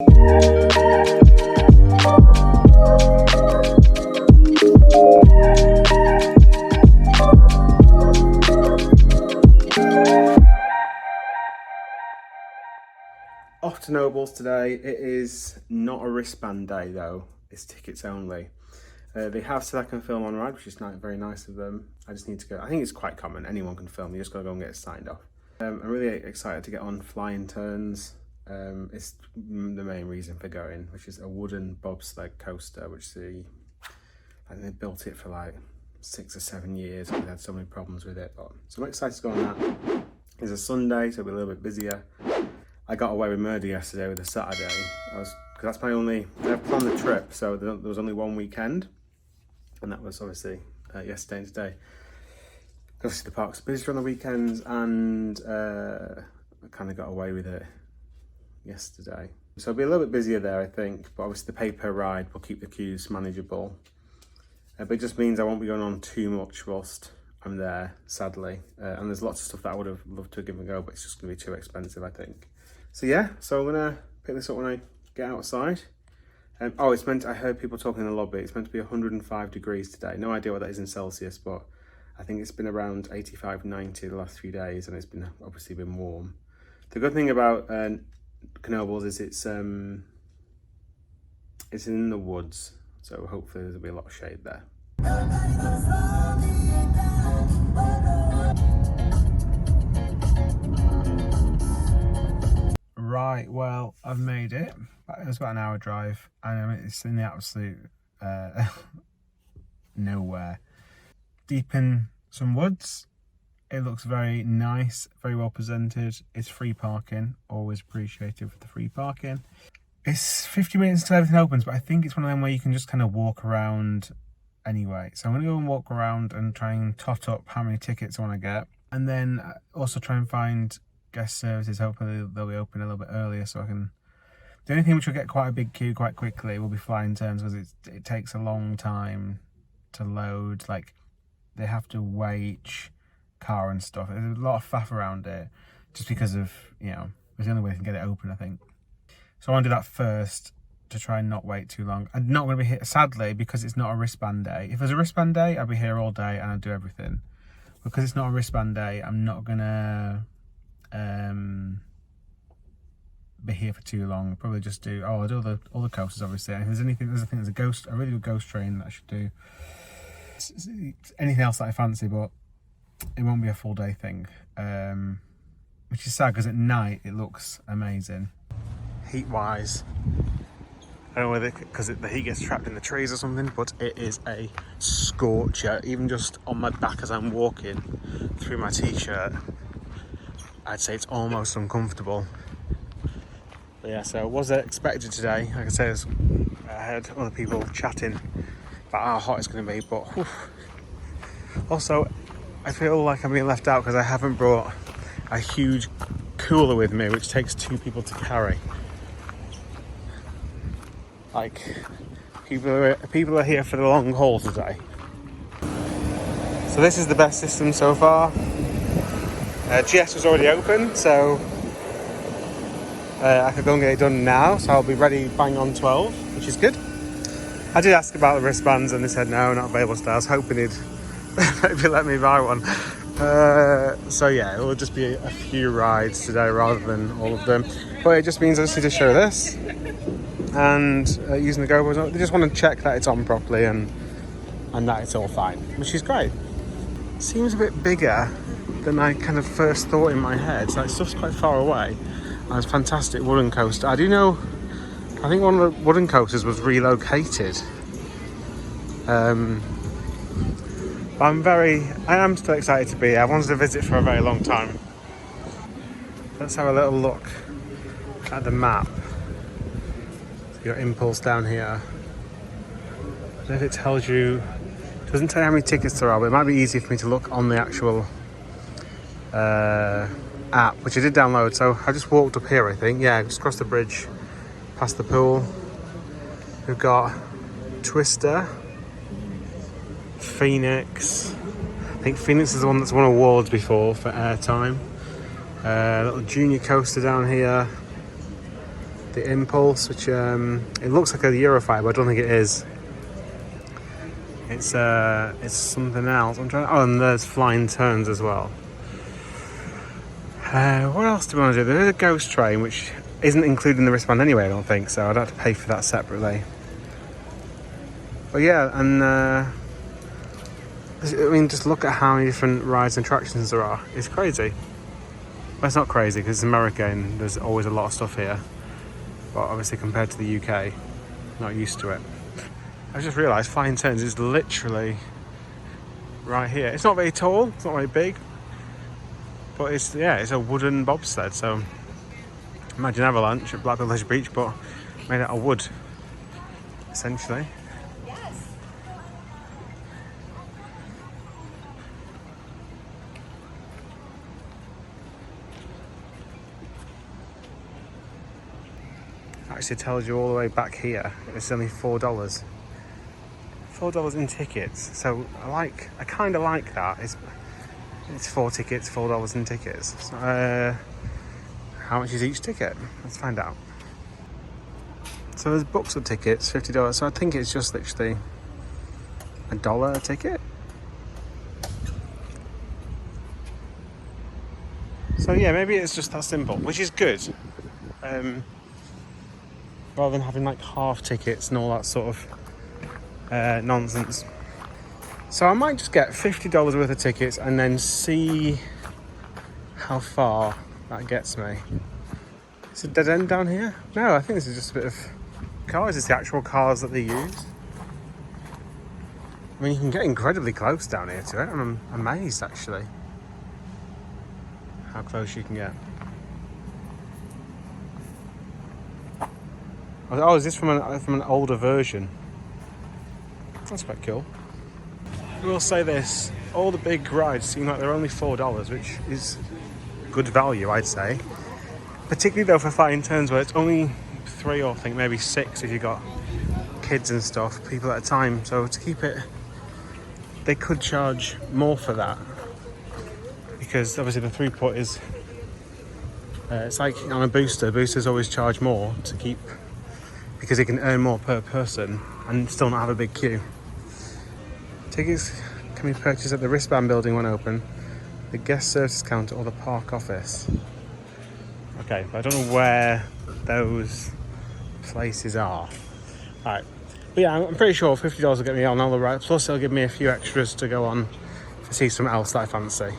Off to Knoebels today. It is not a wristband day though, it's tickets only. They have said I can film on ride, which is very nice of them. I just need to go. I think it's quite common, anyone can film, you just gotta go and get it signed off. I'm really excited to get on Flying Turns. It's the main reason for going, which is a wooden bobsled coaster, which I think they built it for like 6 or 7 years. We've had so many problems with it, so I'm excited to go on that. It's a Sunday, so it'll be a little bit busier. I got away with murder yesterday with a Saturday. Because that's my only. I planned the trip, so there was only one weekend, and that was obviously yesterday and today. Obviously the park's busy on the weekends, and I kind of got away with it yesterday. So it'll be a little bit busier there, I think. But obviously the pay-per ride will keep the queues manageable. But it just means I won't be going on too much whilst I'm there, sadly. And there's lots of stuff that I would have loved to give a go, but it's just going to be too expensive, I think. So yeah, so I'm gonna pick this up when I get outside. Oh, it's meant, I heard people talking in the lobby, it's meant to be 105 degrees today. No idea what that is in Celsius, but I think it's been around 85, 90 the last few days, and it's been obviously been warm. The good thing about Knoebels is it's in the woods, so hopefully there'll be a lot of shade there. Right, well, I've made it. It was about an hour drive, and it's in the absolute nowhere. Deep in some woods. It looks very nice, very well presented. It's free parking, always appreciated for the free parking. It's 50 minutes until everything opens, but I think it's one of them where you can just kind of walk around anyway. So I'm going to go and walk around and try and tot up how many tickets I want to get, and then also try and find guest services. Hopefully they'll be open a little bit earlier, so I can. The only thing which will get quite a big queue quite quickly will be Flying Turns, because it takes a long time to load. Like, they have to wait each car and stuff. There's a lot of faff around it, just because of, you know, it's the only way they can get it open, I think. So I want to do that first to try and not wait too long. I'm not going to be here, sadly, because it's not a wristband day. If it was a wristband day, I'd be here all day and I'd do everything. Because it's not a wristband day, I'm not going to be here for too long. I'll probably just do, I'll do all the coasters, obviously. And if there's anything, there's a really good ghost train that I should do. Anything else that I fancy, but it won't be a full day thing. Which is sad, because at night it looks amazing. Heat wise, I don't know whether because the heat gets trapped in the trees or something, but it is a scorcher. Even just on my back as I'm walking through my t-shirt, I'd say it's almost uncomfortable. But yeah, so it was expected today. Like I said, I heard other people chatting about how hot it's going to be, but whew. Also I feel like I'm being left out because I haven't brought a huge cooler with me, which takes 2 people to carry. Like, people are here for the long haul today. So this is the best system so far. GS was already open, so I could go and get it done now, so I'll be ready bang on 12, which is good. I did ask about the wristbands and they said no, not available still. I was hoping they'd maybe let me buy one. So yeah, it will just be a few rides today rather than all of them. But it just means I just need to show this. And using the GoPros, they just want to check that it's on properly and that it's all fine, which is great. Seems a bit bigger than I kind of first thought in my head. So stuff's quite far away. And it's a fantastic wooden coaster. I do know, I think one of the wooden coasters was relocated. I am still excited to be here. I wanted to visit for a very long time. Let's have a little look at the map. Your impulse down here. I don't know if it tells you, it doesn't tell you how many tickets there are, but it might be easy for me to look on the actual app, which I did download. So I just walked up here, I think. Yeah, just across the bridge, past the pool. We've got Twister, Pheonix. I think Pheonix is the one that's won awards before for airtime. Little junior coaster down here. the Impulse, which it looks like a Eurofighter, but I don't think it is. It's something else. I'm trying. Oh, and there's Flying Turns as well. What else do we want to do? There is a Ghost Train, which isn't included in the wristband anyway, I don't think, so I'd have to pay for that separately. But yeah, and I mean, just look at how many different rides and attractions there are. It's crazy. Well, it's not crazy because it's America and there's always a lot of stuff here. But obviously compared to the UK, not used to it. I just realised Flying Turns is literally right here. It's not very tall, it's not very big, but it's a wooden bobsled. So imagine Avalanche at Blackpool Leisure Beach, but made out of wood, essentially. Yes. Actually tells you all the way back here. It's only $4. $4 in tickets. So I kind of like that. It's 4 tickets, $4 in tickets. So, how much is each ticket? Let's find out. So there's books of tickets, $50. So I think it's just literally $1 a ticket. So yeah, maybe it's just that simple, which is good. Rather than having like half tickets and all that sort of nonsense. So I might just get $50 worth of tickets and then see how far that gets me. Is it dead end down here? No, I think this is just a bit of cars. It's the actual cars that they use. I mean, you can get incredibly close down here to it. I'm amazed actually how close you can get. Oh, is this from an older version? That's quite cool. I will say this, all the big rides seem like they're only $4, which is good value, I'd say. Particularly though for Flying Turns, where it's only 3 or I think maybe 6 if you got kids and stuff, people at a time. So to keep it, they could charge more for that. Because obviously the throughput is, it's like on a booster. Boosters always charge more to keep, because they can earn more per person and still not have a big queue. Tickets can be purchased at the wristband building when open, the guest services counter or the park office. Okay, but I don't know where those places are. Alright, but yeah, I'm pretty sure $50 will get me on all the rides, plus it'll give me a few extras to go on to see something else that I fancy.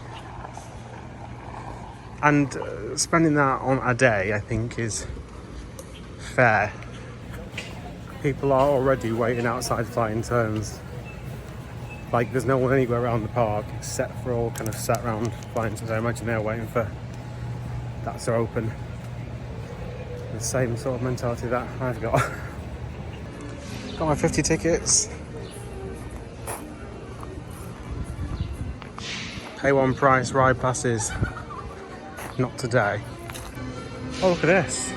And spending that on a day, I think, is fair. People are already waiting outside Flying Turns. Like, there's no one anywhere around the park except for all kind of sat around Flying Turns. I imagine they're waiting for that to open. The same sort of mentality that I've got. Got my 50 tickets. Pay one price, ride passes. Not today. Oh, look at this.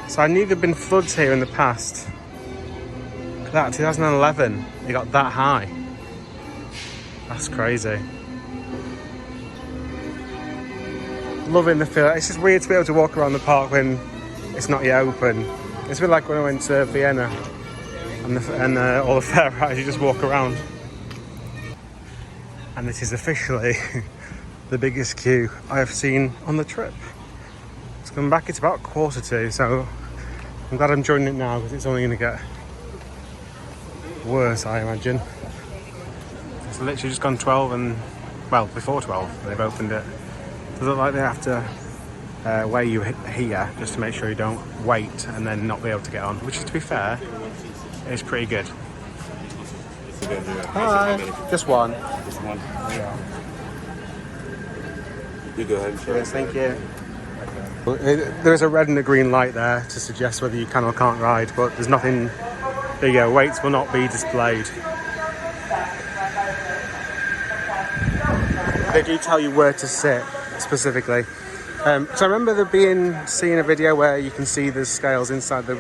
So I knew there'd been floods here in the past. Look at that, 2011, it got that high. That's crazy. Loving the feel. It's just weird to be able to walk around the park when it's not yet open. It's a bit like when I went to Vienna and all the fair rides, you just walk around. And this is officially the biggest queue I have seen on the trip. It's coming back, it's about 1:45, so I'm glad I'm joining it now because it's only going to get worse, I imagine. It's literally just gone 12 and, well, before 12 they've opened it. Does it look like they have to weigh you here just to make sure you don't wait and then not be able to get on, which is, to be fair, is pretty good. Hi. Just one. Just one. Yeah. You go ahead and show. Yes, thank you. There is a red and a green light there to suggest whether you can or can't ride, but there's nothing. There you go, weights will not be displayed. They do tell you where to sit specifically. So I remember seeing a video where you can see the scales inside the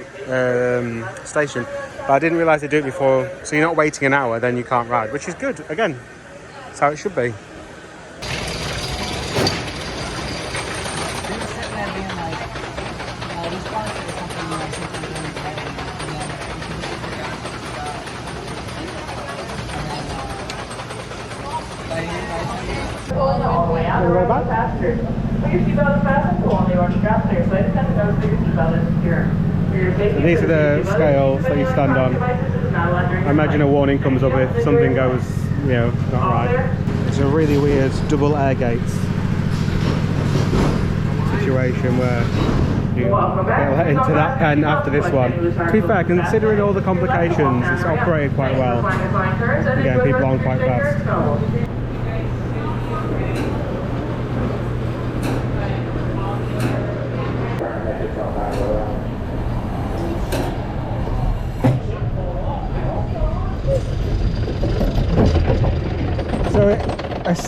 station, but I didn't realise they do it before. So you're not waiting an hour, then you can't ride, which is good. Again, that's how it should be. Pulling all the way out. Wanna go back? Passengers. Put your seatbelt fastened to one of your straps there. So I just have to know that your seatbelt is secure. So these are the scales that you stand on. I imagine a warning comes up if something goes, you know, not right. It's a really weird double air gates situation where you get let into that pen after this one. To be fair, considering all the complications, it's operated quite well. Again, people on quite fast.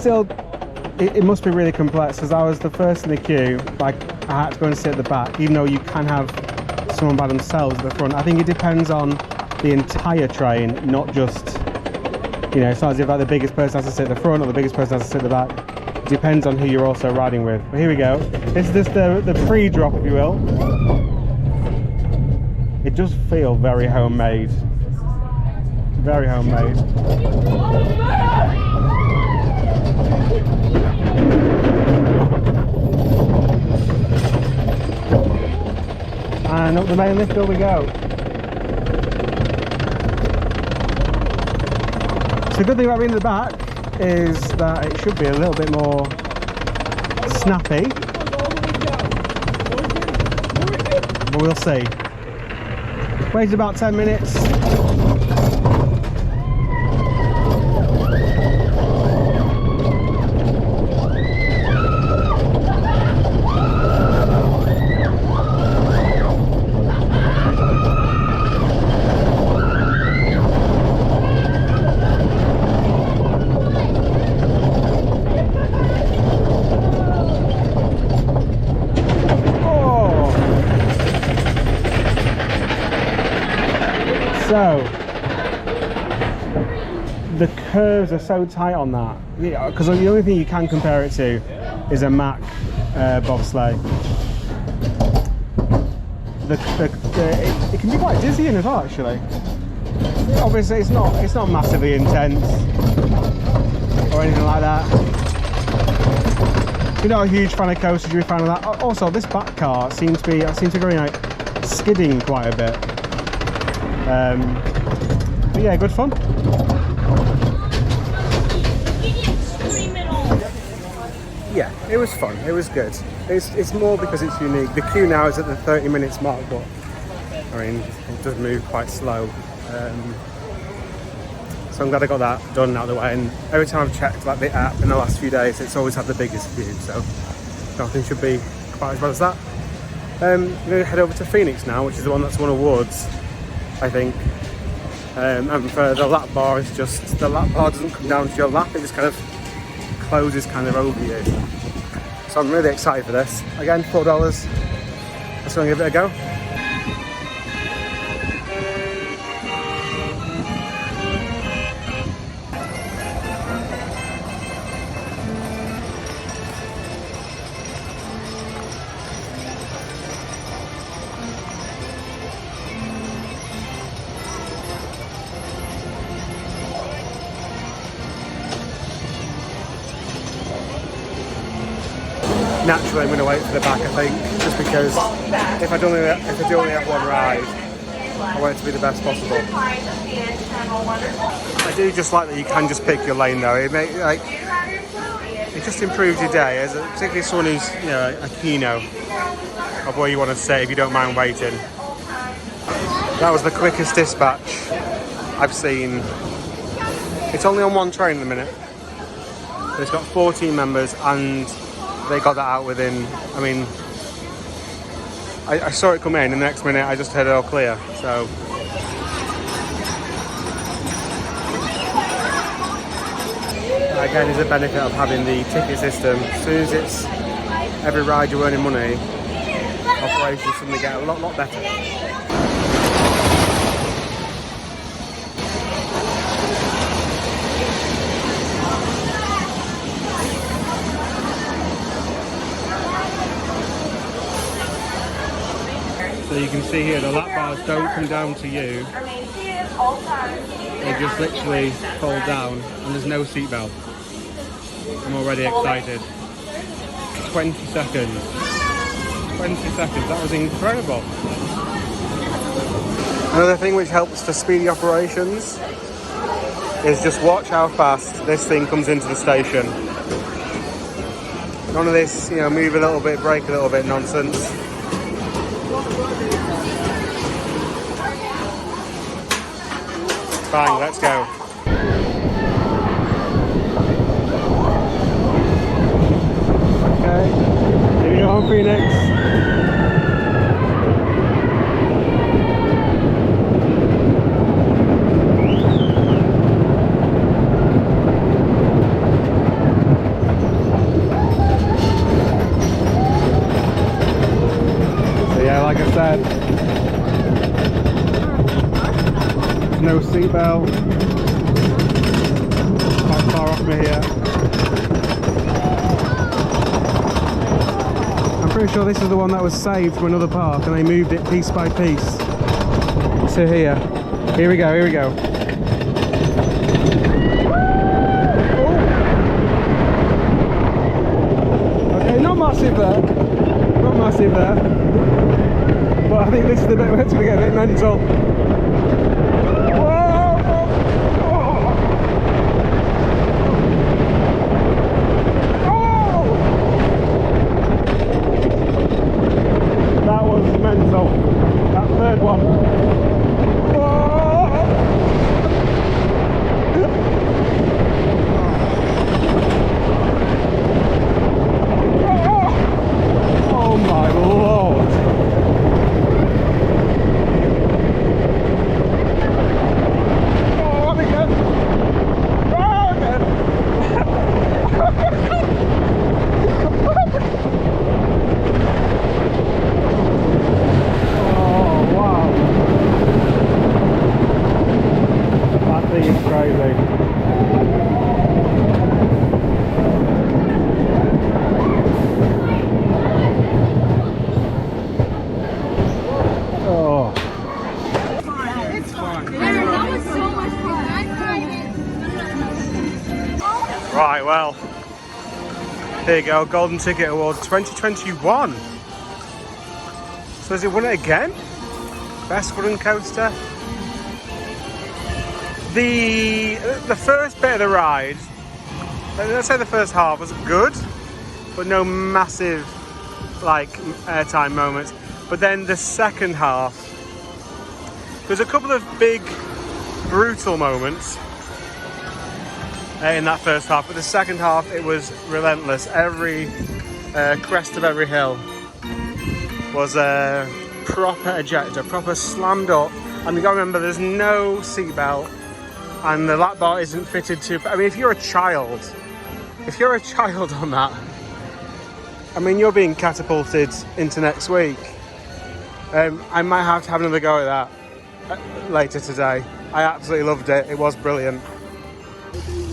So it must be really complex because I was the first in the queue. Like, I had to go and sit at the back, even though you can have someone by themselves at the front. I think it depends on the entire train, not just, you know, it's not as if like the biggest person has to sit at the front or the biggest person has to sit at the back. It depends on who you're also riding with. But here we go. This is just the pre-drop, if you will. It does feel very homemade. Very homemade. And up the main lift we go. So the good thing about being in the back is that it should be a little bit more snappy. But we'll see. Waited about 10 minutes. So, the curves are so tight on that, because the only thing you can compare it to is a Mack bobsleigh. It can be quite dizzying as well, actually. Obviously, it's not massively intense or anything like that. If you're not a huge fan of coasters, you'll be a fan of that. Also, this back car seems to be going like skidding quite a bit. But yeah, good fun. Yeah, it was fun. It was good. It's more because it's unique. The queue now is at the 30 minutes mark, but I mean, it does move quite slow. So I'm glad I got that done out of the way. And every time I've checked like the app in the last few days, it's always had the biggest queue. So nothing should be quite as bad as that. I'm going to head over to Pheonix now, which is the one that's won awards, I think. And for the lap bar, it's just the lap bar doesn't come down to your lap, it just kind of closes kind of over you. So I'm really excited for this. Again, $4. Let's go and give it a go. Naturally, I'm going to wait for the back, I think, just because if I do only have one ride, I want it to be the best possible. I do just like that you can just pick your lane though. It just improves your day, particularly someone who's, you know, a keno of where you want to stay if you don't mind waiting. That was the quickest dispatch I've seen. It's only on one train at the minute. It's got 14 members and they got that out within, I mean, I saw it come in and the next minute I just heard it all clear, so. Again, is a benefit of having the ticket system. As soon as it's every ride you're earning money, operations suddenly get a lot better. So you can see here the lap bars don't come down to you. They just literally fold down and there's no seatbelt. I'm already excited. 20 seconds. 20 seconds, that was incredible. Another thing which helps for speedy operations is just watch how fast this thing comes into the station. None of this, you know, move a little bit, brake a little bit nonsense. Bang, let's go. Okay, here we go on Pheonix. Like I said, no seatbelt, quite far off me here. I'm pretty sure this is the one that was saved from another park and they moved it piece by piece to here. Here we go, here we go. Okay, not massive there, not massive there. But I think this is the bit where it's going to get a bit mental. That was mental. That third one. Oh my lord. Right, well, here you go, Golden Ticket Award 2021. So has it won it again? Best wooden coaster. The first bit of the ride, let's say the first half, was good, but no massive like airtime moments. But then the second half, there's a couple of big brutal moments in that first half, but the second half it was relentless. Every crest of every hill was a proper ejector, proper slammed up. And you got to remember, there's no seatbelt, and the lap bar isn't fitted to. I mean, if you're a child on that, I mean, you're being catapulted into next week. I might have to have another go at that later today. I absolutely loved it. It was brilliant.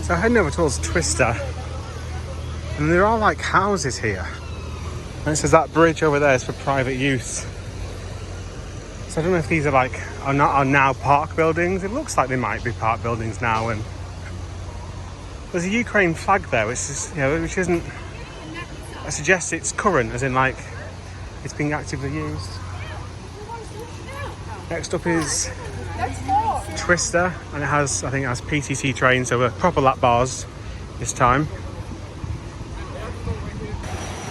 So heading over towards Twister, and there are like houses here. And it says that bridge over there is for private use. So I don't know if these are now park buildings. It looks like they might be park buildings now. And there's a Ukraine flag there, which is, you know, which isn't. I suggest it's current, as in like it's being actively used. Next up is Twister, and I think it has PCC trains, so proper lap bars this time.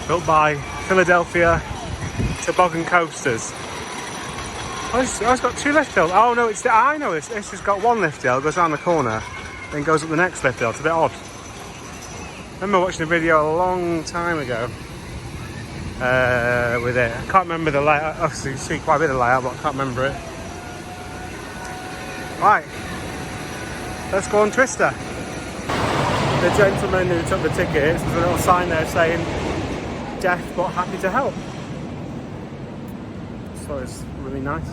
Built by Philadelphia Toboggan Coasters. Oh, it's got two lift hills. Oh no, I know this. This has got one lift hill, goes around the corner, then goes up the next lift hill. It's a bit odd. I remember watching a video a long time ago with it. I can't remember the layout. Obviously, you see quite a bit of layout, but I can't remember it. Right, let's go on Twister. The gentleman who took the tickets, there's a little sign there saying deaf but happy to help. So it's really nice.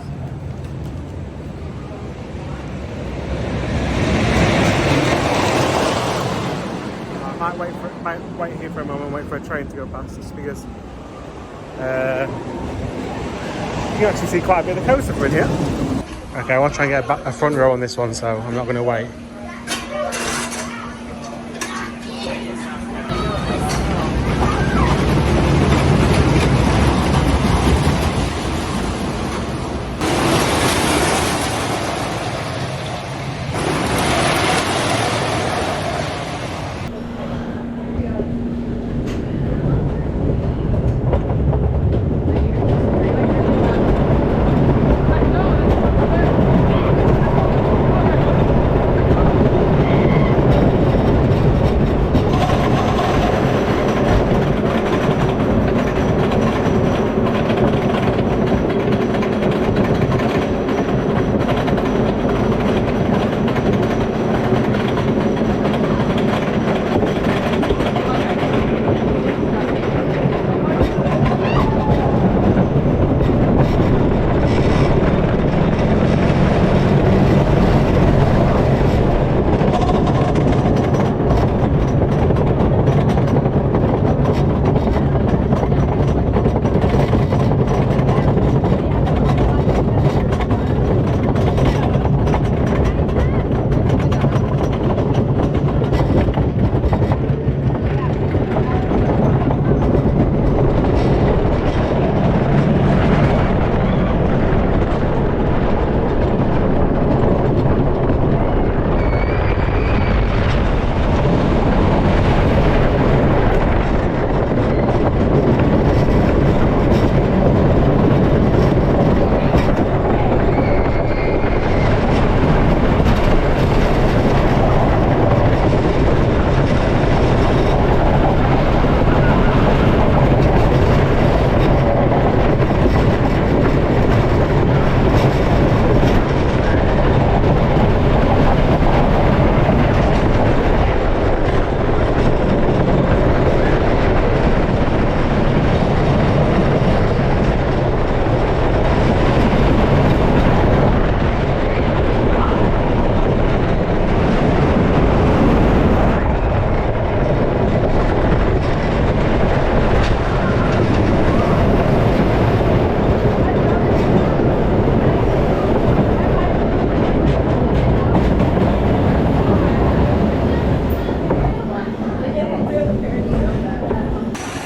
I might wait here for a moment, wait for a train to go past, just because You can actually see quite a bit of the coaster from in here. Okay, I want to try and get a front row on this one, so I'm not going to wait.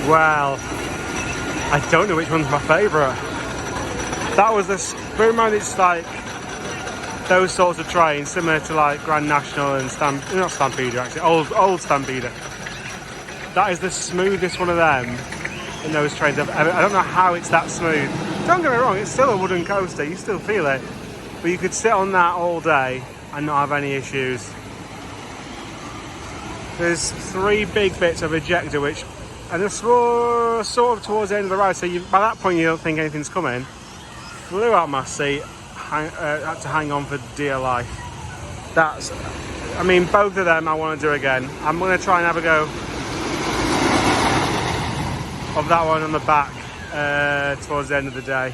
Well, I don't know which one's my favourite. That was the, bear in mind it's like those sorts of trains, similar to like Grand National and not Stampeder actually, old Stampeder. That is the smoothest one of them in those trains I've ever. I don't know how it's that smooth. Don't get me wrong, it's still a wooden coaster, you still feel it. But you could sit on that all day and not have any issues. There's 3 big bits of ejector which, and they're sort of towards the end of the ride, so by that point you don't think anything's coming. Flew out my seat, had to hang on for dear life. That's, I mean, both of them I want to do again. I'm going to try and have a go of that one on the back towards the end of the day.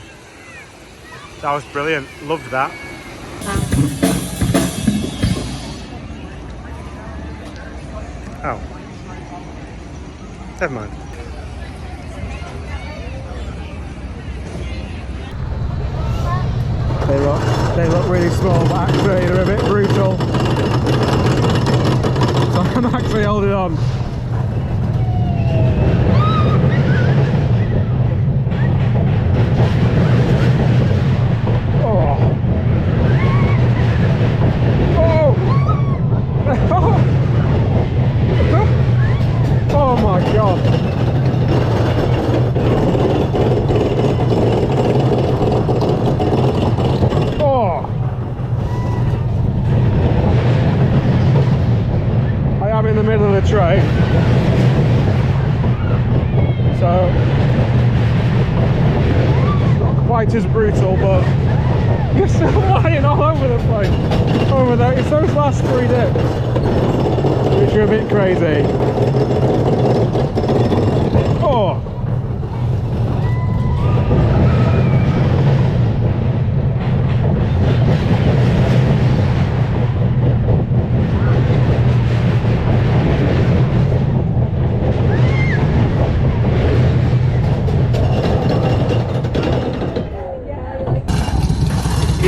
That was brilliant, loved that. Oh. Never mind. They look really small, but actually they're a bit brutal. So I'm actually holding on. Oh my god. In the middle of the train, so not quite as brutal, but you're still flying all over the place over there. It's those last 3 dips which are a bit crazy. Oh.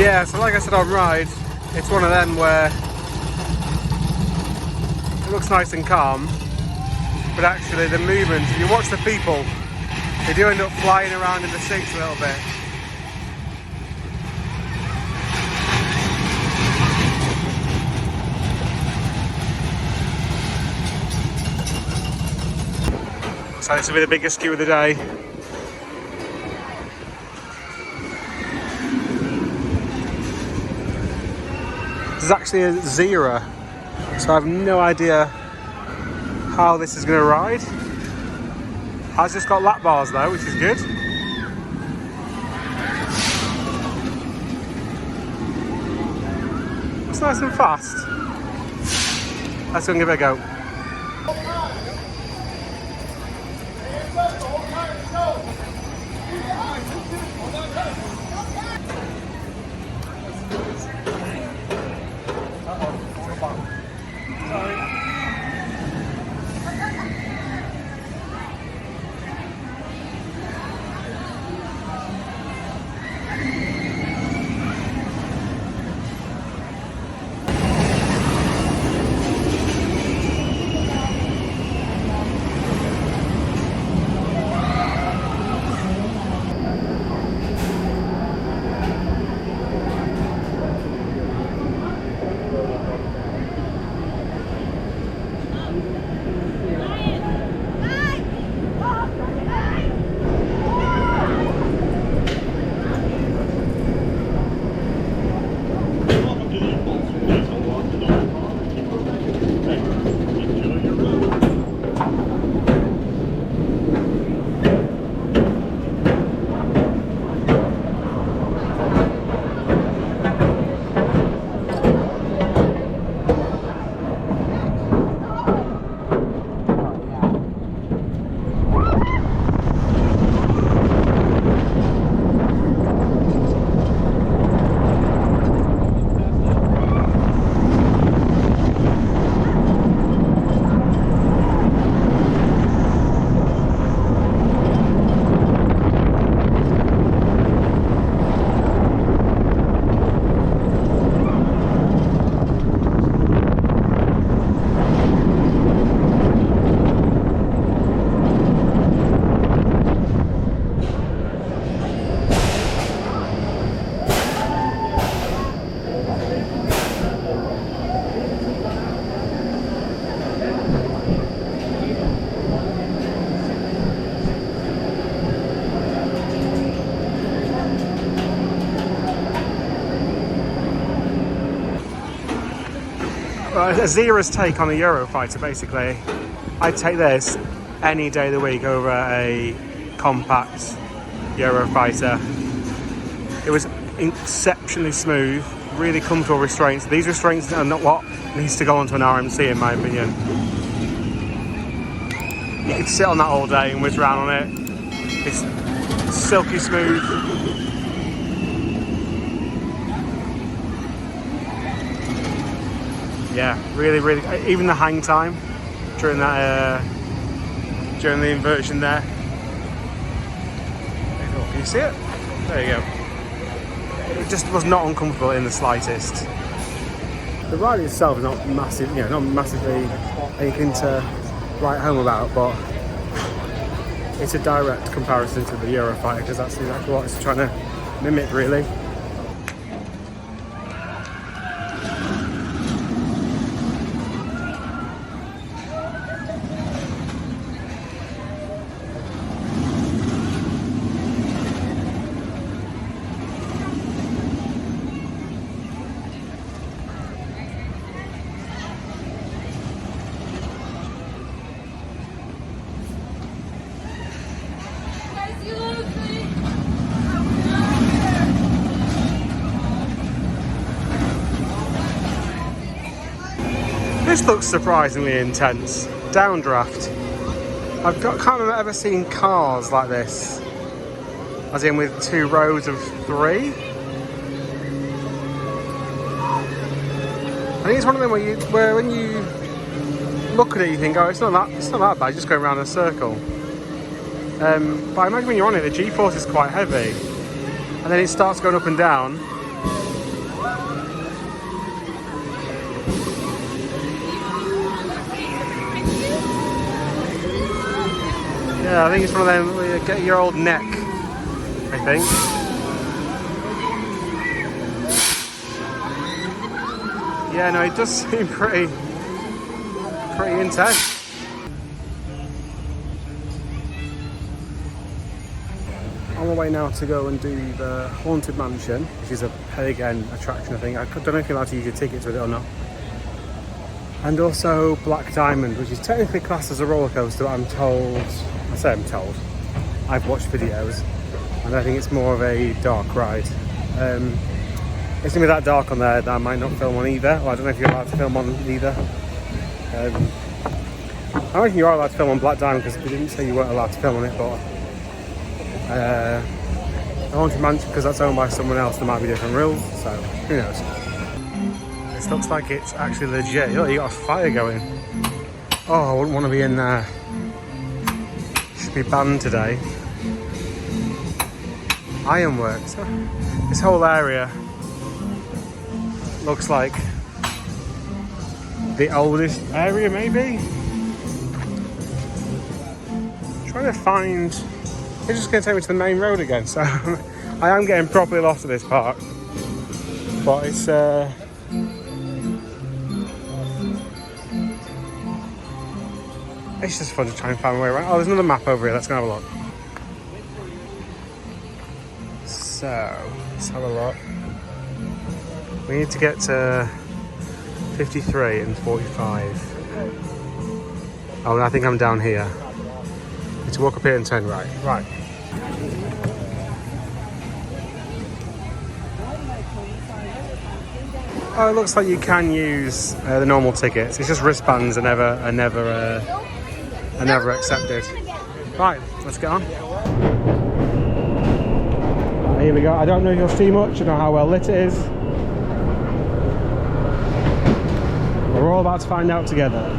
Yeah, so like I said on ride, it's one of them where it looks nice and calm, but actually the movement, if you watch the people, they do end up flying around in the seats a little bit. So this will be the biggest queue of the day. This is actually a Zera, so I have no idea how this is going to ride. Has just got lap bars though, which is good. It's nice and fast. Let's go and give it a go. A Zera's take on a Eurofighter, basically. I'd take this any day of the week over a compact Eurofighter. It was exceptionally smooth, really comfortable restraints. These restraints are not what needs to go onto an RMC, in my opinion. You could sit on that all day and whiz around on it. It's silky smooth. Yeah, really, even the hang time during that during the inversion there. Can you see it? There you go. It just was not uncomfortable in the slightest. The ride itself is not massive, not massively anything to write home about, but it's a direct comparison to the Eurofighter because that's exactly what it's trying to mimic, really. This looks surprisingly intense. Downdraft. Can't remember ever seeing cars like this. As in with 2 rows of 3. I think it's one of them where when you look at it you think, oh, it's not that bad, just going around in a circle. But I imagine when you're on it, the G-force is quite heavy. And then it starts going up and down. Yeah, I think it's one of them where you get your old neck, I think. Yeah, no, it does seem pretty intense. On the way now to go and do the Haunted Mansion, which is a pay-again attraction, I think. I don't know if you're allowed to use your tickets with it or not. And also Black Diamond, which is technically classed as a roller coaster, but I'm told, I've watched videos, and I think it's more of a dark ride. It's gonna be that dark on there that I might not film on either. Well, I don't know if you're allowed to film on either. I reckon you are allowed to film on Black Diamond because they didn't say you weren't allowed to film on it, but the Haunted Mansion, because that's owned by someone else, there might be different rules, so who knows. This looks like it's actually legit. Look, you got a fire going. Oh, I wouldn't want to be in there. Should be banned today. Ironworks. This whole area looks like the oldest area, maybe? Trying to find... It's just going to take me to the main road again, so I am getting properly lost at this park. But it's just fun to try and find my way around. Oh, there's another map over here. Let's go have a look. So, let's have a look. We need to get to 53 and 45. Oh, I think I'm down here. I need to walk up here and turn right. Right. Oh, it looks like you can use the normal tickets. It's just wristbands are never accepted. Right, let's get on. Here we go. I don't know if you'll see much. I don't know how well lit it is. We're all about to find out together.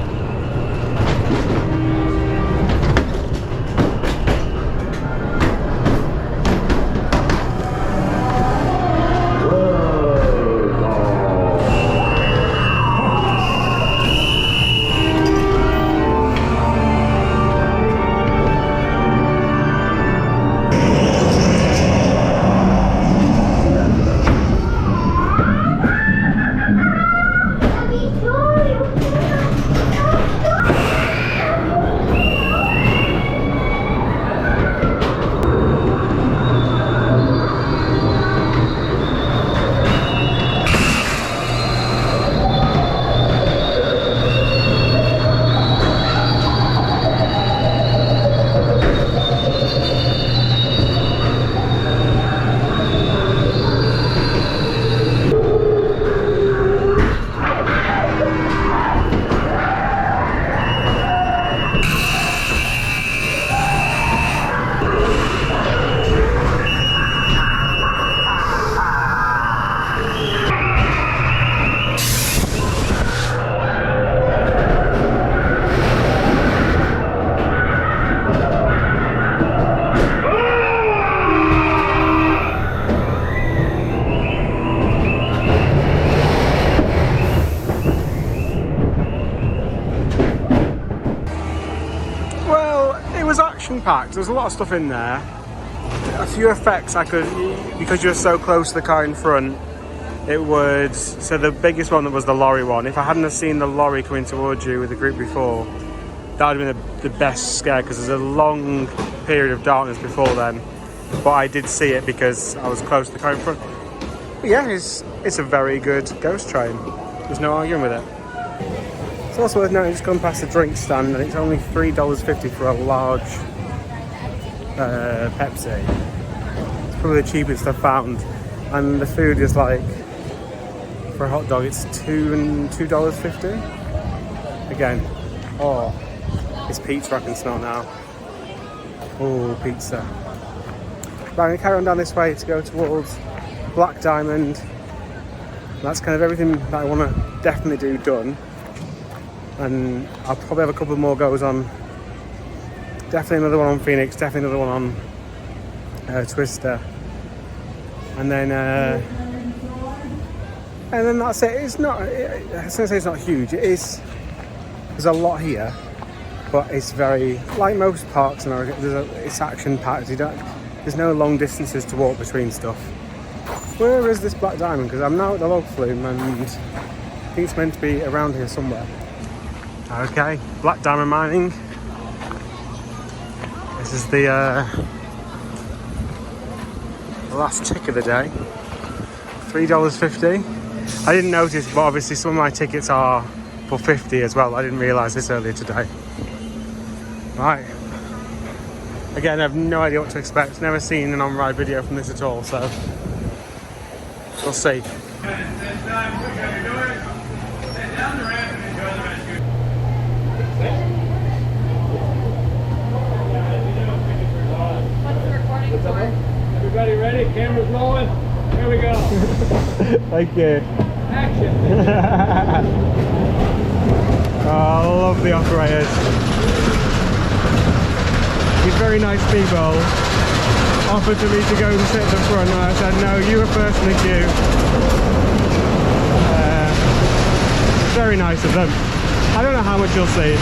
Packed. There's a lot of stuff in there. A few effects I could, because you're so close to the car in front, it would, so the biggest one was the lorry one. If I hadn't have seen the lorry coming towards you with the group before, that would have been the best scare, because there's a long period of darkness before then, but I did see it because I was close to the car in front. But yeah, it's a very good ghost train. There's no arguing with it. It's also worth noting, just gone past the drink stand, and it's only $3.50 for a large Pepsi. It's probably the cheapest I've found, and the food is like, for a hot dog it's $2.50. Again, oh, it's pizza I can smell now. Oh, pizza. Right, I'm gonna carry on down this way to go towards Black Diamond. That's kind of everything that I want to definitely do done, and I'll probably have a couple more goes on. Definitely another one on Pheonix, definitely another one on Twister, and then that's it. It's not, I was going to say it's not huge, it is, there's a lot here, but it's very, like most parks in America, it's action-packed. There's no long distances to walk between stuff. Where is this black diamond? Because I'm now at the log flume and I think it's meant to be around here somewhere. Okay, black diamond mining. This is the last tick of the day. $3.50. I didn't notice, but obviously some of my tickets are for $50 as well. I didn't realise this earlier today. Right. Again, I have no idea what to expect. Never seen an on-ride video from this at all, so we'll see. Everybody ready? Camera's rolling. Here we go. Thank you. Action. Oh, I love the operators. These very nice people offered for me to go and sit at the front, and I said no, you were first in the queue. Very nice of them. I don't know how much you'll see.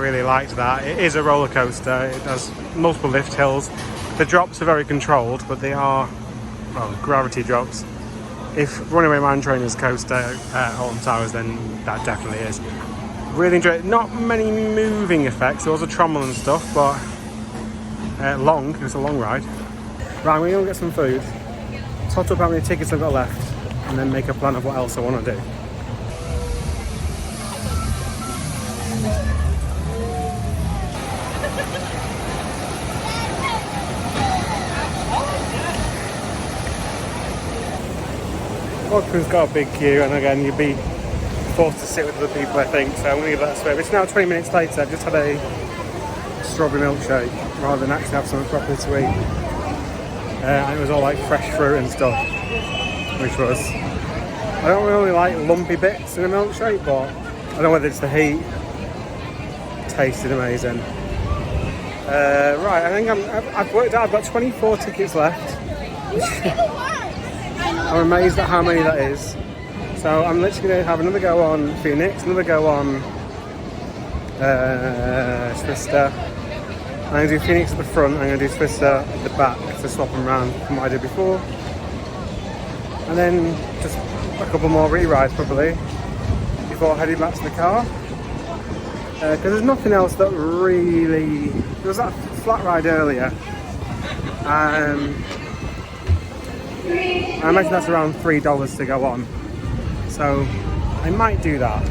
really liked that. It is a roller coaster. It has multiple lift hills. The drops are very controlled, but they are, well, gravity drops. If Runaway Man Trainer's coaster at Alton Towers, then that definitely is. Really enjoyed it. Not many moving effects. There was a trommel and stuff, but long. It was a long ride. Right, I'm going to go get some food, tot up how many tickets I've got left, and then make a plan of what else I want to do. Walkman's got a big queue, and again, you'd be forced to sit with other people, I think, so I'm going to give that a swim. It's now 20 minutes later. I've just had a strawberry milkshake rather than actually have something properly to eat. And it was all like fresh fruit and stuff, which was... I don't really like lumpy bits in a milkshake, but I don't know whether it's the heat. It tasted amazing. Right, I think I've worked out I've got 24 tickets left. I'm amazed at how many that is. So I'm literally going to have another go on Pheonix, another go on Twister. I'm going to do Pheonix at the front, I'm going to do Twister at the back to swap them around from what I did before. And then just a couple more re-rides probably before heading back to the car. Because there's nothing else that really... There was that flat ride earlier. I imagine that's around $3 to go on. So I might do that.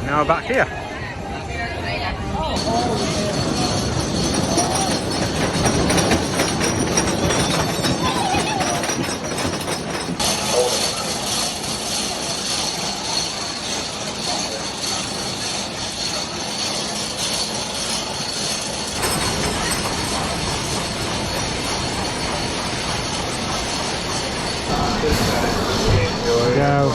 Now we're back here. Here we go.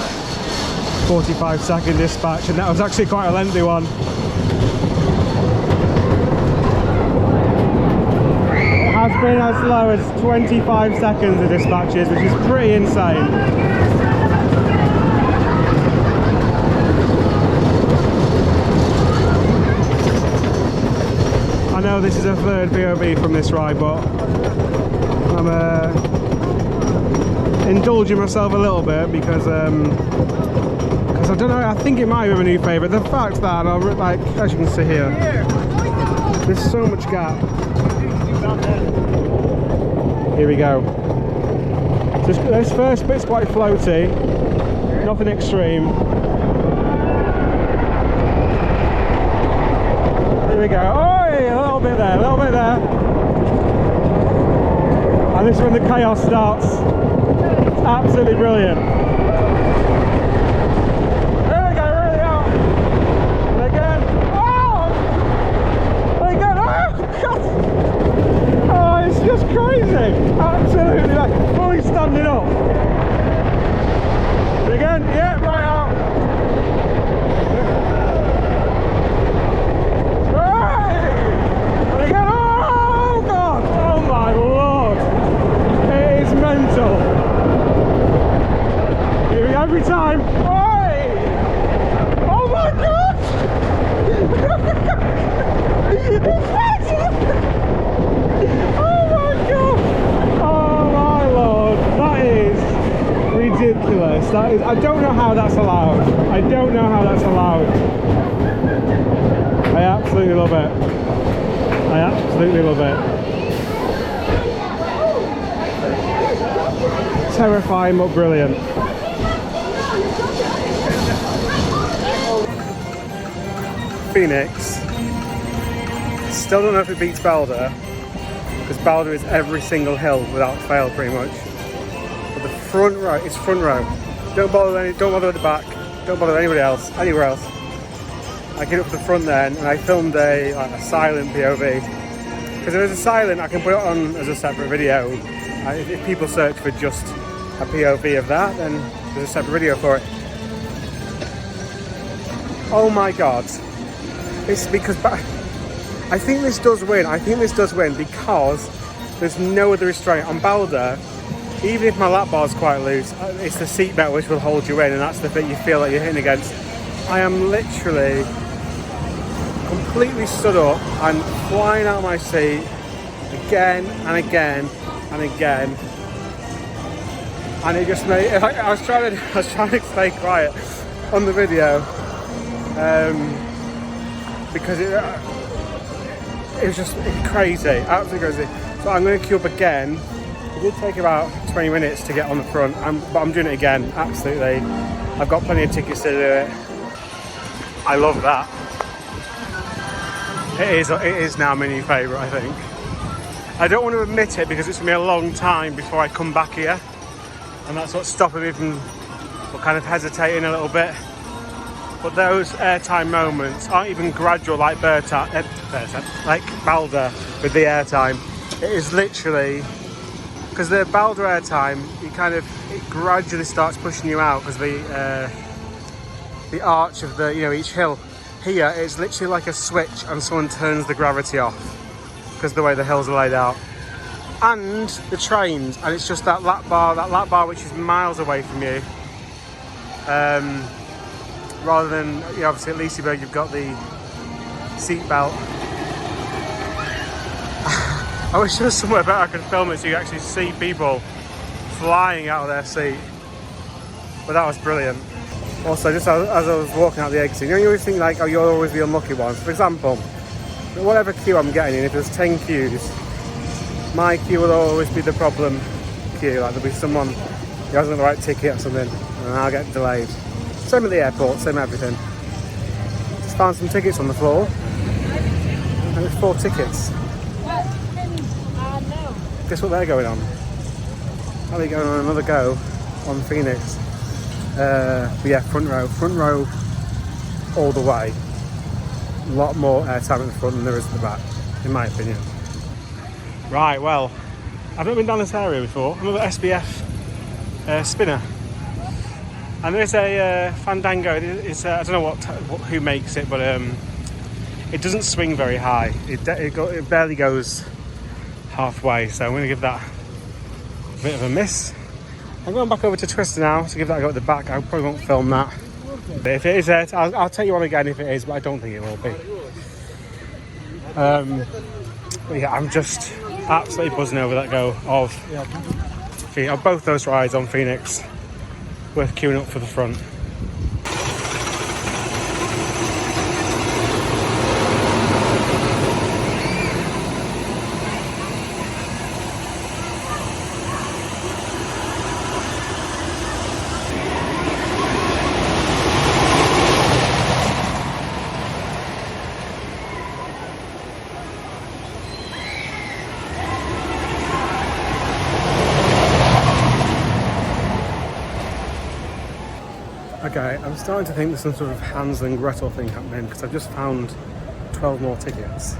45-second dispatch, and that was actually quite a lengthy one. It has been as low as 25 seconds of dispatches, which is pretty insane. I know this is a third POV from this ride, but I'm indulging myself a little bit because I don't know, I think it might be my new favourite. The fact that, like, as you can see here, there's so much gap. Here we go. This first bit's quite floaty, nothing extreme. Here we go. Oh, a little bit there, a little bit there. And this is when the chaos starts. It's absolutely brilliant. Just crazy, absolutely, like fully standing up. And again, yeah, right out. Right. And again, oh god, oh my lord, it is mental. Here we go, every time. Right. Oh my god, it's mental. Ridiculous. That is, I don't know how that's allowed. I don't know how that's allowed. I absolutely love it. I absolutely love it. Terrifying but brilliant. Pheonix. Still don't know if it beats Balder, because Balder is every single hill without fail pretty much. The front row, it's front row. Don't bother with the back. Don't bother with anybody else, anywhere else. I get up to the front then, and I filmed a silent POV. Because if there's a silent, I can put it on as a separate video. If people search for just a POV of that, then there's a separate video for it. Oh my god! It's because I think this does win. I think this does win because there's no other restraint on Balder. Even if my lap bar is quite loose, it's the seatbelt which will hold you in, and that's the bit you feel like you're hitting against. I am literally completely stood up and flying out of my seat again and again and again, and it just made. I was trying to stay quiet on the video, because it was just crazy, absolutely crazy. So I'm going to queue up again. It did take about 20 minutes to get on the front, but I'm doing it again, absolutely. I've got plenty of tickets to do it. I love that. It is now my new favourite, I think. I don't want to admit it because it's going to be a long time before I come back here. And that's what's stopping me from kind of hesitating a little bit. But those airtime moments aren't even gradual like like Balder with the airtime. It is literally, because the Balder airtime, it gradually starts pushing you out because the arch of each hill. Here, it's literally like a switch and someone turns the gravity off because of the way the hills are laid out. And the trains, and it's just that lap bar which is miles away from you. Rather than, obviously at Liseberg you've got the seat belt. I wish there was somewhere better I could film it so you actually see people flying out of their seat. But that was brilliant. Also, just as I was walking out the exit, you always think like, oh, you'll always be unlucky ones. For example, whatever queue I'm getting in, if there's 10 queues, my queue will always be the problem queue. Like there'll be someone who hasn't got the right ticket or something, and I'll get delayed. Same at the airport, same everything. Just found some tickets on the floor, and it's 4 tickets. No. Guess what they're going on? They're going on another go on Pheonix. But yeah, front row all the way. A lot more airtime at the front than there is at the back, in my opinion. Right, well, I've not been down this area before. Another SBF spinner. And there's a Fandango. It's I don't know who makes it, but it doesn't swing very high. It barely goes halfway, so I'm going to give that a bit of a miss. I'm going back over to Twister now to give that a go at the back. I probably won't film that. But if it is it, I'll take you on again if it is, but I don't think it will be. But yeah, I'm just absolutely buzzing over that go of both those rides on Pheonix. Worth queuing up for the front. Okay, I'm starting to think there's some sort of Hansel and Gretel thing happening because I've just found 12 more tickets.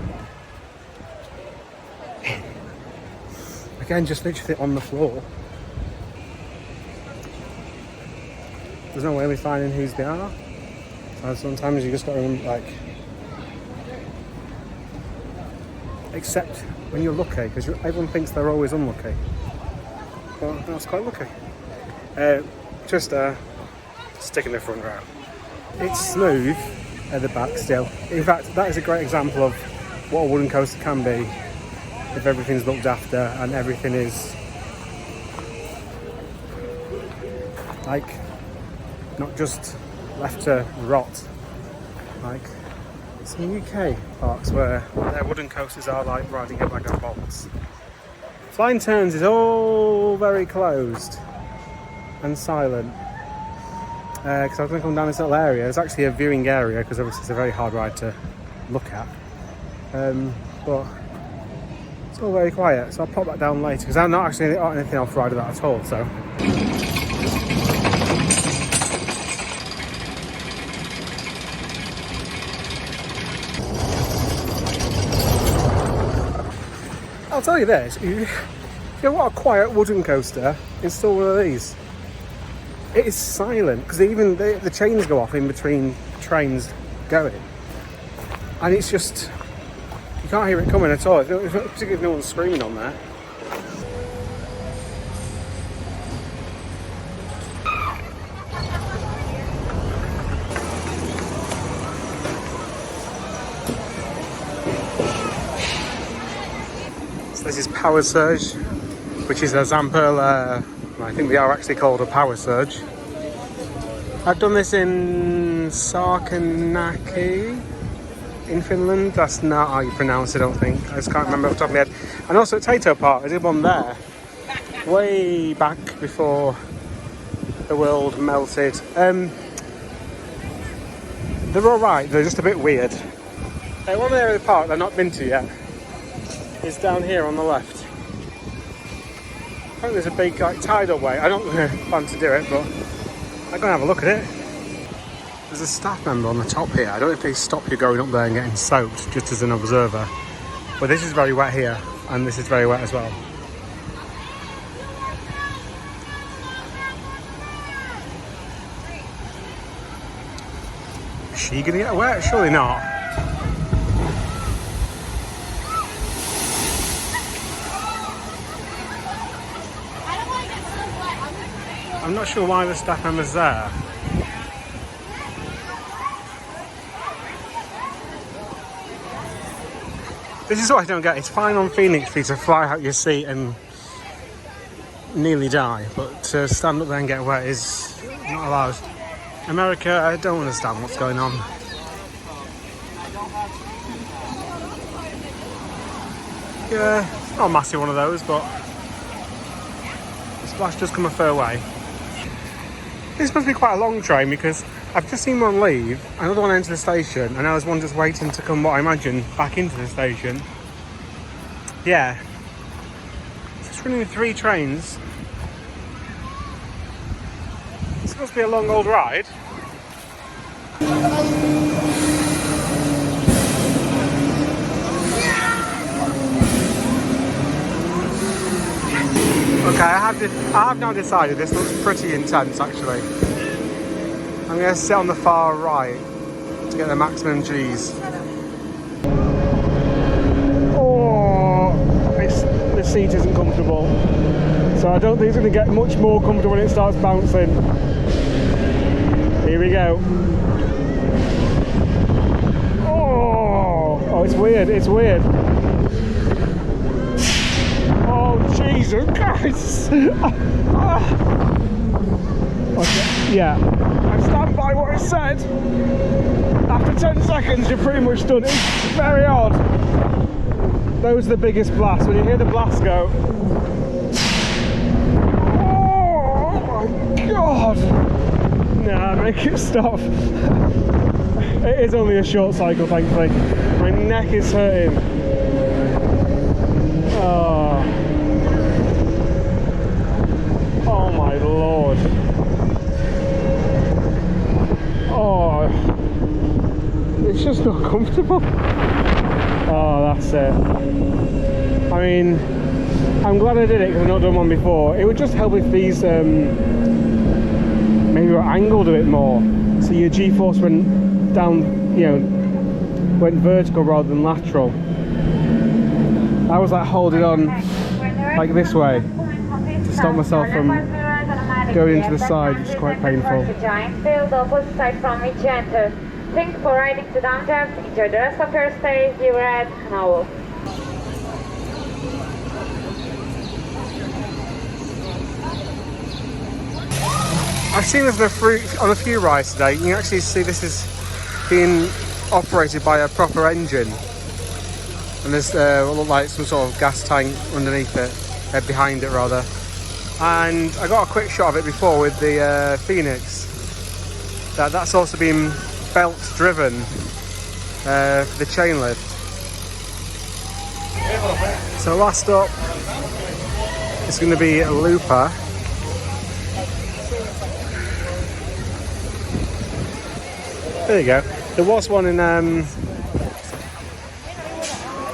Again, just literally on the floor. There's no way of me finding whose they are. So sometimes you just got to like accept when you're lucky, because everyone thinks they're always unlucky. Well, I was quite lucky. Stick in the front row. It's smooth at the back still. In fact, that is a great example of what a wooden coaster can be if everything's looked after and everything is like not just left to rot. Like some UK parks where their wooden coasters are like riding a bag of bolts. Flying Turns is all very closed and silent. Because I was going to come down this little area. There's actually a viewing area because obviously it's a very hard ride to look at. But it's all very quiet, so I'll pop that down later because I'm not actually anything off-ride of that at all. So I'll tell you this: if you want a quiet wooden coaster, install one of these. It is silent because even the chains go off in between trains going, and it's just you can't hear it coming at all. Particularly if no one's screaming on there. So this is Power Surge, which is a Zampel. I think they are actually called a Power Surge. I've done this in Sarkanaki, in Finland. That's not how you pronounce it, I don't think. I just can't remember off the top of my head. And also at Tato Park, I did one there. Way back before the world melted. They're alright, they're just a bit weird. One area of the park that I've not been to yet is down here on the left. I think there's a big like tidal way. I don't plan to do it, but I'm gonna have a look at it. There's a staff member on the top here. I don't know if they stop you going up there and getting soaked just as an observer. But this is very wet here, and this is very wet as well. Is she gonna get wet? Surely not. I'm not sure why the staff member's there. This is what I don't get. It's fine on Pheonix for you to fly out your seat and nearly die, but to stand up there and get wet is not allowed. America, I don't understand what's going on. Yeah, it's not a massive one of those, but the splash does come a fair way. This must be quite a long train because I've just seen one leave, another one enter the station, and now there's one just waiting to come, what I imagine, back into the station. Yeah. It's running 3 trains. This must be a long old ride. Okay, I have now decided this looks pretty intense actually. I'm going to sit on the far right to get the maximum G's. Oh, the seat isn't comfortable. So I don't think it's going to get much more comfortable when it starts bouncing. Here we go. Oh, it's weird, it's weird. Oh, Jesus Christ! Okay, yeah. I stand by what I said. After 10 seconds, you're pretty much done. It's very odd. Those are the biggest blasts. When you hear the blast go, oh my God! Nah, make it stop. It is only a short cycle, thankfully. My neck is hurting. Oh my Lord. Oh, it's just not comfortable. Oh, that's it. I mean, I'm glad I did it because I've not done one before. It would just help if these maybe were angled a bit more, so your G-force went down, you know, went vertical rather than lateral. I was like holding on like this way to stop myself from going into the side, which is quite painful. Giant the opposite side from which you enter. Thank you for riding to Downtown. Enjoy the rest of your stay. You were at Knoebels. I've seen this on a few rides today. You can actually see this is being operated by a proper engine. And there's what look like some sort of gas tank underneath it, behind it rather. And I got a quick shot of it before with the Pheonix. That's also been belt driven for the chain lift. So last up, it's going to be a looper. There you go. There was one in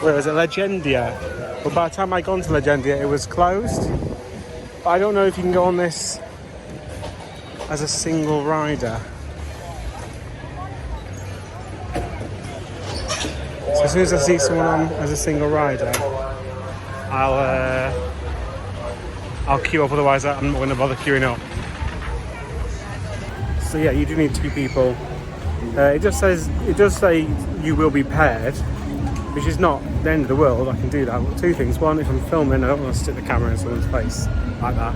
where was it, Legendia? But by the time I got to Legendia, it was closed. But I don't know if you can go on this as a single rider. So as soon as I see someone on as a single rider, I'll queue up. Otherwise, I'm not going to bother queuing up. So yeah, you do need 2 people. It does say you will be paired, which is not the end of the world. I can do that. But 2 things. One, if I'm filming, I don't want to stick the camera in someone's face like that.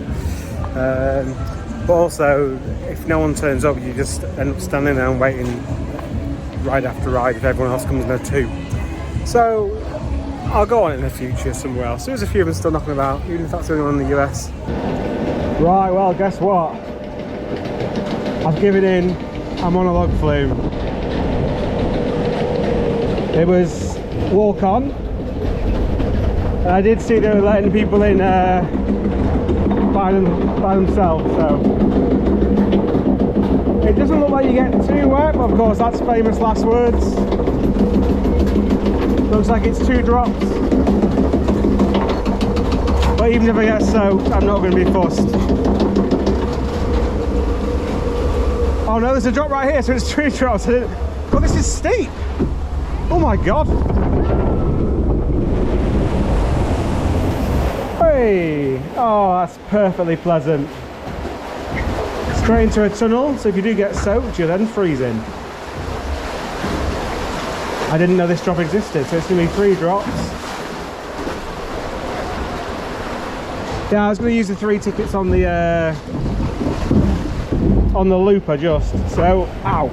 But also, if no one turns up, you just end up standing there and waiting ride after ride if everyone else comes in there too. So I'll go on it in the future somewhere else. There's a few of them still knocking about, even if that's the only one in the US. Right, well, guess what? I've given in. I'm on a log flume. It was walk on. And I did see they were letting people in by themselves, so it doesn't look like you get too wet, but of course that's famous last words. Looks like it's 2 drops, but even if I get soaked, I'm not going to be fussed. Oh no, there's a drop right here, so it's 3 drops. Oh, this is steep. Oh my god. Hey, oh, that's perfectly pleasant. Straight into a tunnel, so if you do get soaked, you're then freezing. I didn't know this drop existed, so it's going to be 3 drops. Yeah, I was going to use the 3 tickets on the looper just, so, ow.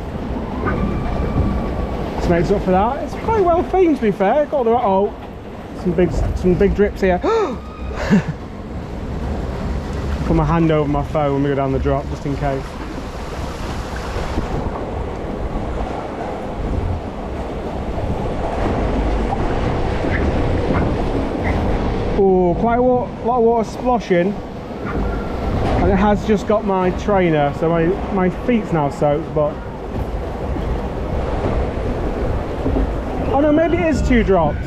This makes up for that. It's quite well themed, to be fair. Got the, oh, some big drips here. Put my hand over my phone when we go down the drop, just in case. Oh, quite a lot of water splashing, and it has just got my trainer, so my feet's now soaked. But oh no, maybe it is 2 drops.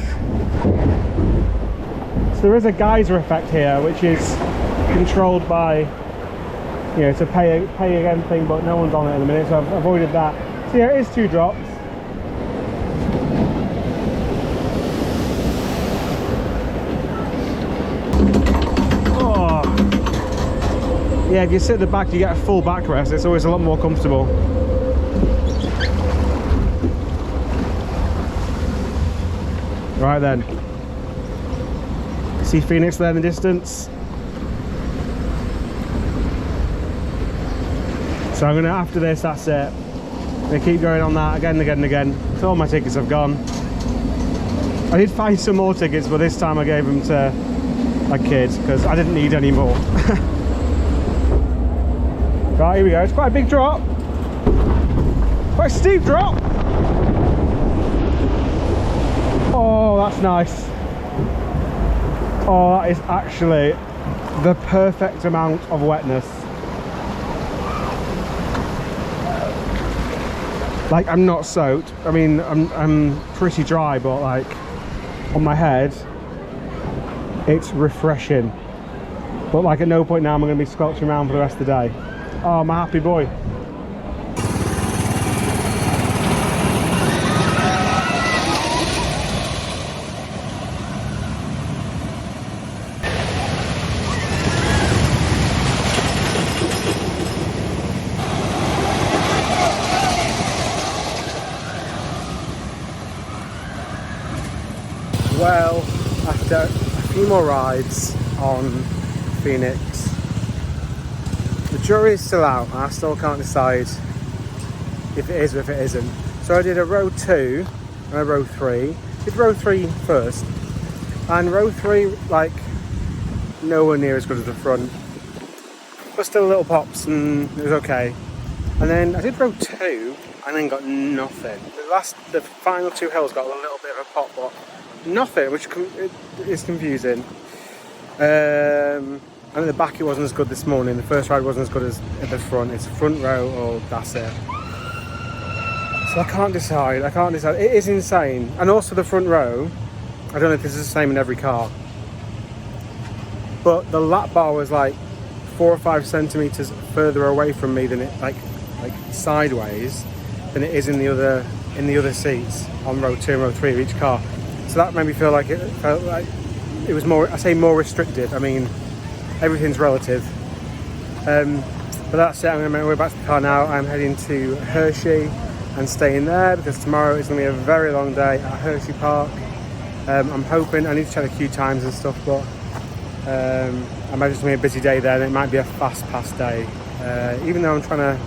So there is a geyser effect here, which is controlled by, you know, it's a pay again thing, but no one's on it in a minute, so I've avoided that. So yeah, it is 2 drops. Oh. Yeah, if you sit at the back, you get a full backrest. It's always a lot more comfortable. Right then. See Pheonix there in the distance. So I'm gonna, after this, that's it. I'm gonna keep going on that again and again and again. So all my tickets have gone. I did find some more tickets, but this time I gave them to a kid because I didn't need any more. Right, here we go. It's quite a big drop. Quite a steep drop. Oh, that's nice. Oh, that is actually the perfect amount of wetness. Like, I'm not soaked. I mean, I'm pretty dry, but like on my head, it's refreshing. But like at no point now am I going to be squelching around for the rest of the day. Oh, I'm a happy boy. Well, after a few more rides on Pheonix, the jury is still out. I still can't decide if it is or if it isn't. So I did a row 2 and a row 3. Did row 3 first, and row 3, like, nowhere near as good as the front, but still little pops, and it was okay. And then I did row 2 and then got nothing. The final 2 hills got a little bit of a pop, but nothing, which is confusing. And at the back it wasn't as good this morning. The first ride wasn't as good as at the front. It's front row or that's it. So I can't decide. It is insane. And also the front row, I don't know if this is the same in every car, but the lap bar was like 4 or 5 centimeters further away from me than it, like sideways, than it is in the other seats on row 2 and row 3 of each car. So that made me feel like it felt like it was more, I say more restricted. I mean, everything's relative. But that's it. I'm going to make my way back to the car now. I'm heading to Hershey and staying there because tomorrow is going to be a very long day at Hershey Park. I'm hoping, I need to check the queue times and stuff, but I might just be a busy day there, and it might be a fast pass day. Even though I'm trying to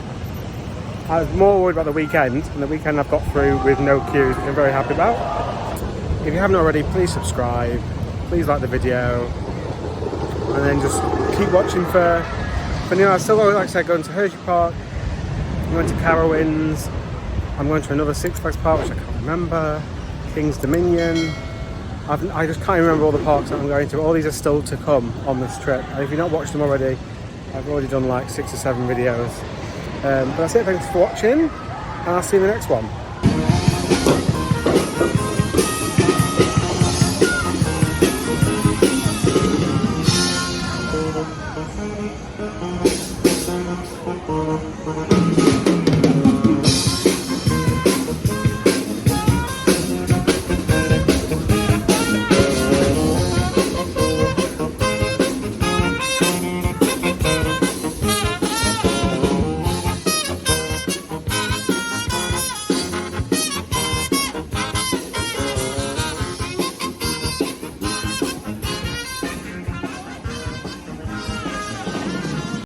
I was more worried about the weekend, and the weekend I've got through with no queues, which I'm very happy about. If you haven't already, please subscribe, please like the video, and then just keep watching for new. I still, like I said, going to Hershey Park, I'm going to Carowinds, I'm going to another Six Flags park, which I can't remember, King's Dominion. I just can't remember all the parks that I'm going to. All these are still to come on this trip. And if you've not watched them already, I've already done like 6 or 7 videos. But that's it, thanks for watching, and I'll see you in the next one.